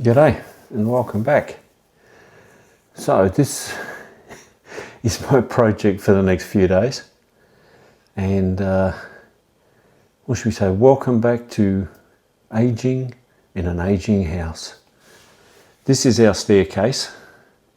G'day and welcome back. So this is my project for the next few days, and what should we say, welcome back to aging in an aging house. This is our staircase.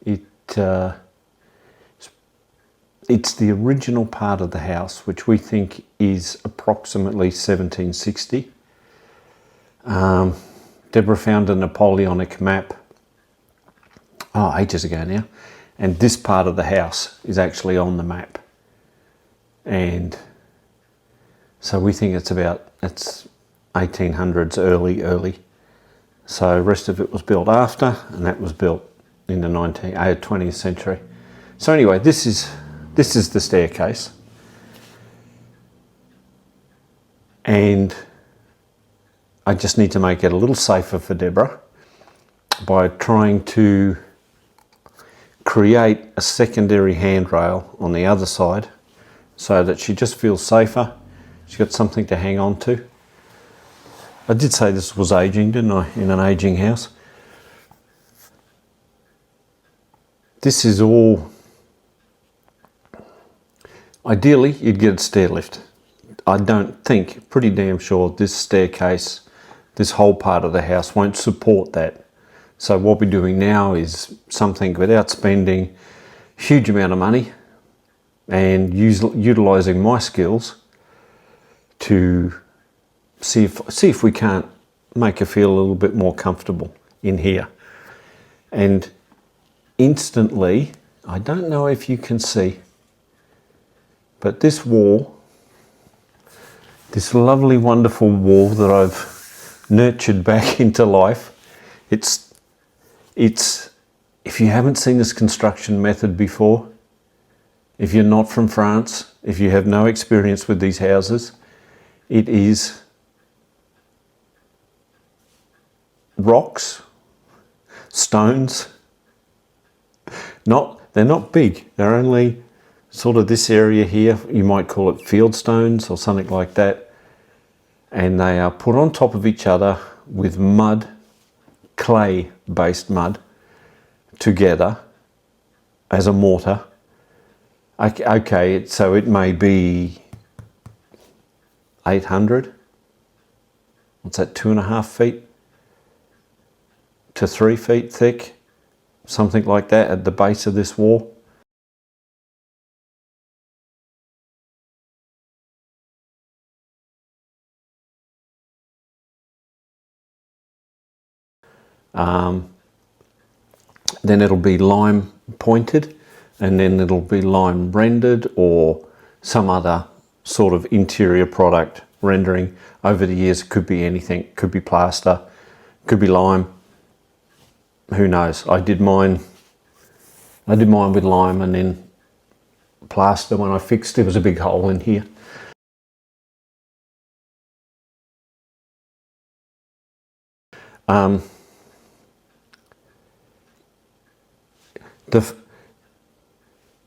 It's the original part of the house, which we think is approximately 1760. Deborah found a Napoleonic map ages ago now, and this part of the house is actually on the map, and so we think it's 1800s early. So the rest of it was built after, and that was built in the 20th century. So anyway, this is the staircase, and I just need to make it a little safer for Deborah by trying to create a secondary handrail on the other side so that she just feels safer. She's got something to hang on to. I did say this was aging, didn't I, in an aging house? This is all, ideally you'd get a stair lift. I don't think, pretty damn sure, this staircase, this whole part of the house won't support that. So what we're doing now is something without spending a huge amount of money and utilising my skills to see if we can't make her feel a little bit more comfortable in here. And instantly, I don't know if you can see, but this wall, this lovely, wonderful wall that I've nurtured back into life, it's if you haven't seen this construction method before, if you're not from France, if you have no experience with these houses, it is rocks, stones. They're not big, they're only sort of this area here. You might call it field stones or something like that. And they are put on top of each other with mud, clay-based mud, together as a mortar. Okay, so it may be 800. What's that, 2.5 feet to 3 feet thick? Something like that at the base of this wall. Then it'll be lime pointed, and then it'll be lime rendered or some other sort of interior product rendering. Over the years, it could be anything. It could be plaster, could be lime, who knows. I did mine with lime and then plaster. When I fixed, there was a big hole in here.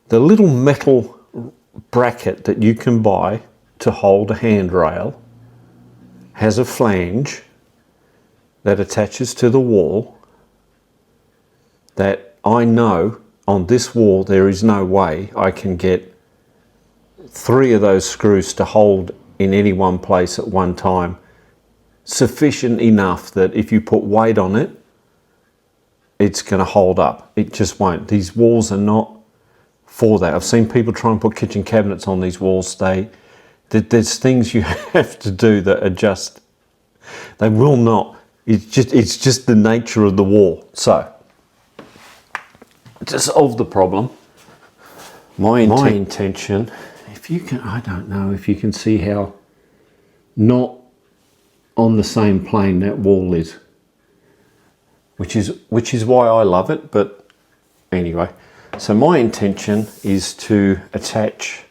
The little metal bracket that you can buy to hold a handrail has a flange that attaches to the wall that I know on this wall there is no way I can get 3 of those screws to hold in any one place at one time, sufficient enough that if you put weight on it, it's going to hold up. It just won't. These walls are not for that. I've seen people try and put kitchen cabinets on these walls. There's things you have to do that are just, they will not. It's just the nature of the wall. So to solve the problem, my intention, if you can, I don't know if you can see how not on the same plane that wall is, which is why I love it. But anyway, so my intention is to attach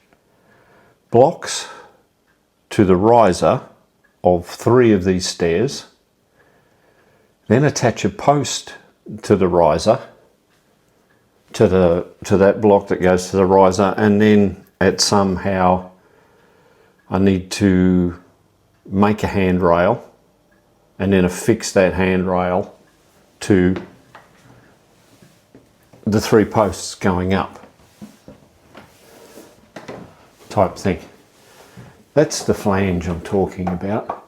blocks to the riser of 3 of these stairs, then attach a post to the riser, to that block that goes to the riser, and then somehow I need to make a handrail and then affix that handrail to the 3 posts going up type thing. That's the flange I'm talking about.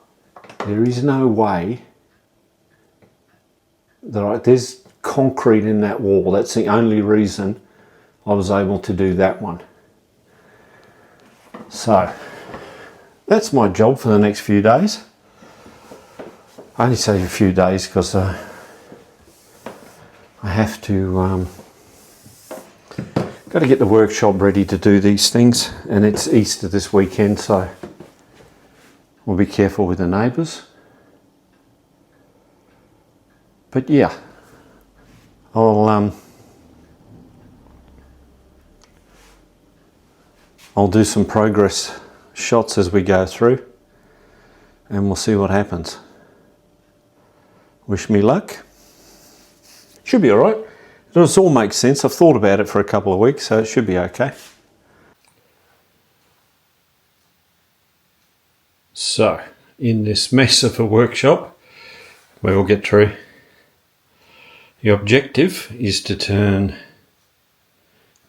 There is no way that there's concrete in that wall. That's the only reason I was able to do that one. So that's my job for the next few days. I only say a few days because I have to got to get the workshop ready to do these things, and it's Easter this weekend, so we'll be careful with the neighbours. But yeah, I'll do some progress shots as we go through, and we'll see what happens. Wish me luck. Should be all right. It all makes sense. I've thought about it for a couple of weeks, so it should be okay. So, in this mess of a workshop, we will get through. The objective is to turn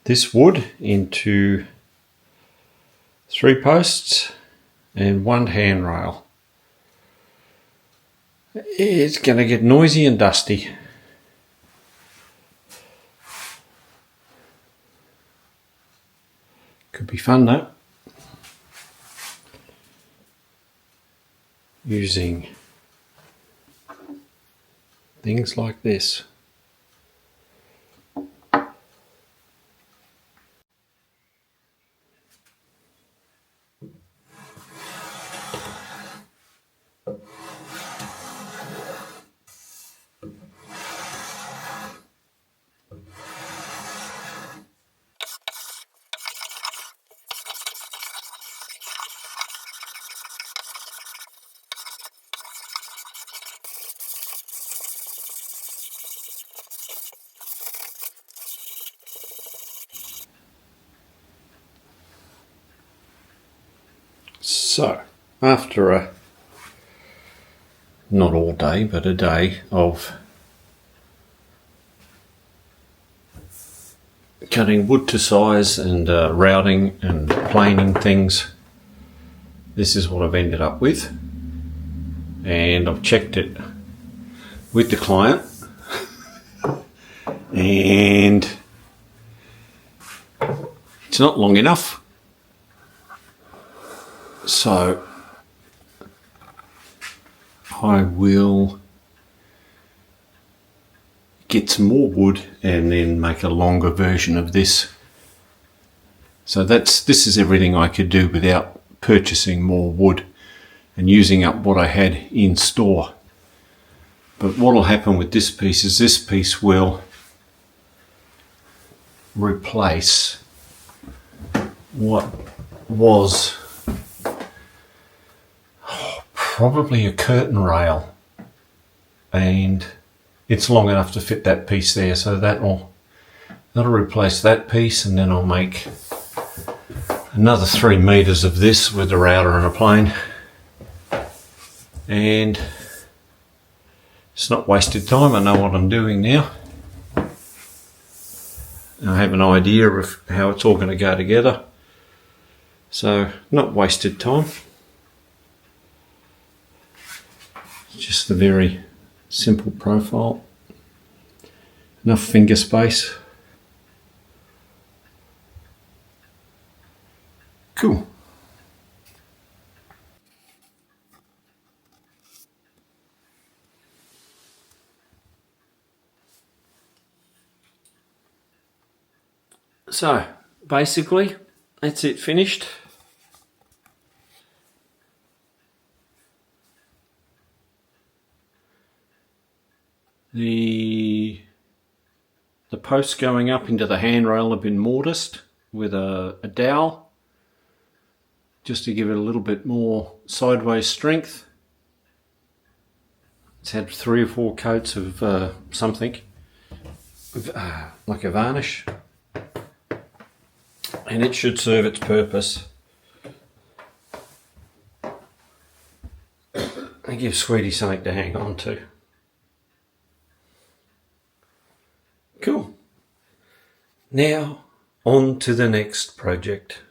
this wood into 3 posts and 1 handrail. It's going to get noisy and dusty. Could be fun though. Using things like this. So, after not all day, but a day of cutting wood to size and routing and planing things, this is what I've ended up with. And I've checked it with the client, and it's not long enough. So I will get some more wood and then make a longer version of this. So this is everything I could do without purchasing more wood and using up what I had in store. But what will happen with this piece is this piece will replace what was probably a curtain rail, and it's long enough to fit that piece there, so that'll replace that piece, and then I'll make another 3 meters of this with a router and a plane, and it's not wasted time. I know what I'm doing now. I have an idea of how it's all going to go together, so not wasted time. Just a very simple profile, enough finger space. Cool. So basically that's it, finished. The posts going up into the handrail have been mortised with a dowel, just to give it a little bit more sideways strength. It's had 3 or 4 coats of something, like a varnish, and it should serve its purpose. And give Sweetie something to hang on to. Now, on to the next project.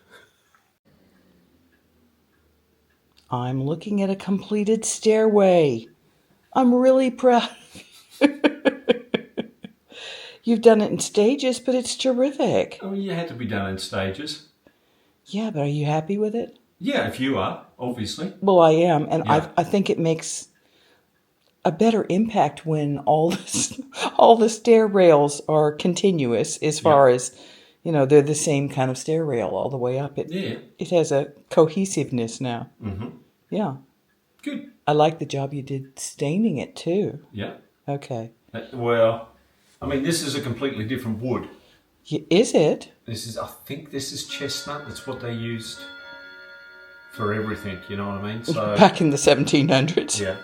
I'm looking at a completed stairway. I'm really proud. You've done it in stages, but it's terrific. Oh, you had to be done in stages. Yeah, but are you happy with it? Yeah, if you are, obviously. Well, I am, and Yeah. I think it makes a better impact when all the stair rails are continuous as far as, they're the same kind of stair rail all the way up. It has a cohesiveness now. Mm-hmm. Yeah. Good. I like the job you did staining it too. Yeah. Okay. Well, I mean, this is a completely different wood. Is it? I think this is chestnut. That's what they used for everything, you know what I mean? So Back in the 1700s. yeah.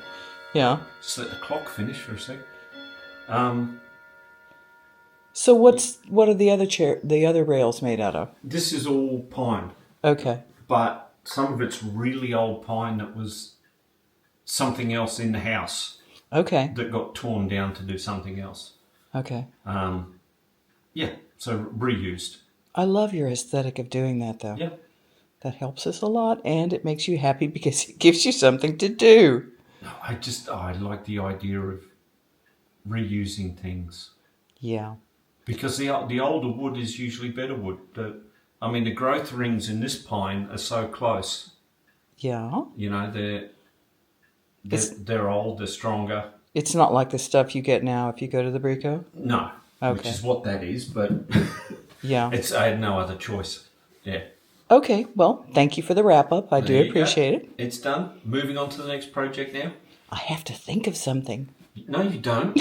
Yeah. Just let the clock finish for a sec. So what are the other rails made out of? This is all pine. Okay. But some of it's really old pine that was something else in the house. Okay. That got torn down to do something else. Okay. Yeah, so reused. I love your aesthetic of doing that, though. Yeah. That helps us a lot, and it makes you happy because it gives you something to do. I like the idea of reusing things. Yeah. Because the older wood is usually better wood. The growth rings in this pine are so close. Yeah. They're old, they're stronger. It's not like the stuff you get now if you go to the Brico? No, okay. Which is what that is, but yeah, I had no other choice. Yeah. Okay, well, thank you for the wrap-up. I do appreciate it. It's done. Moving on to the next project now. I have to think of something. No, you don't.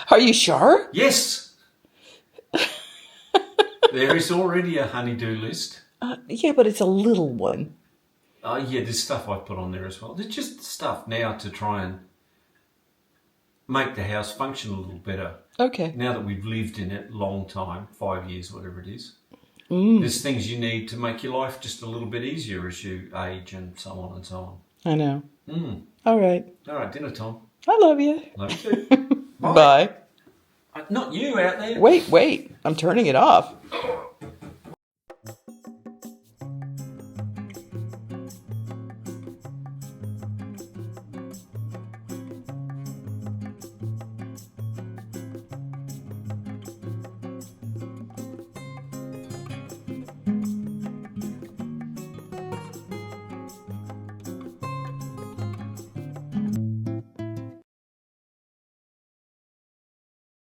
Are you sure? Yes. There is already a honey-do list. Yeah, but it's a little one. Yeah, there's stuff I put on there as well. There's just stuff now to try and make the house function a little better. Okay. Now that we've lived in it a long time, 5 years, whatever it is. There's things you need to make your life just a little bit easier as you age and so on and so on. I know. All right. All right, dinner time. I love you. Love you too. Bye. Not you out there. Wait. I'm turning it off.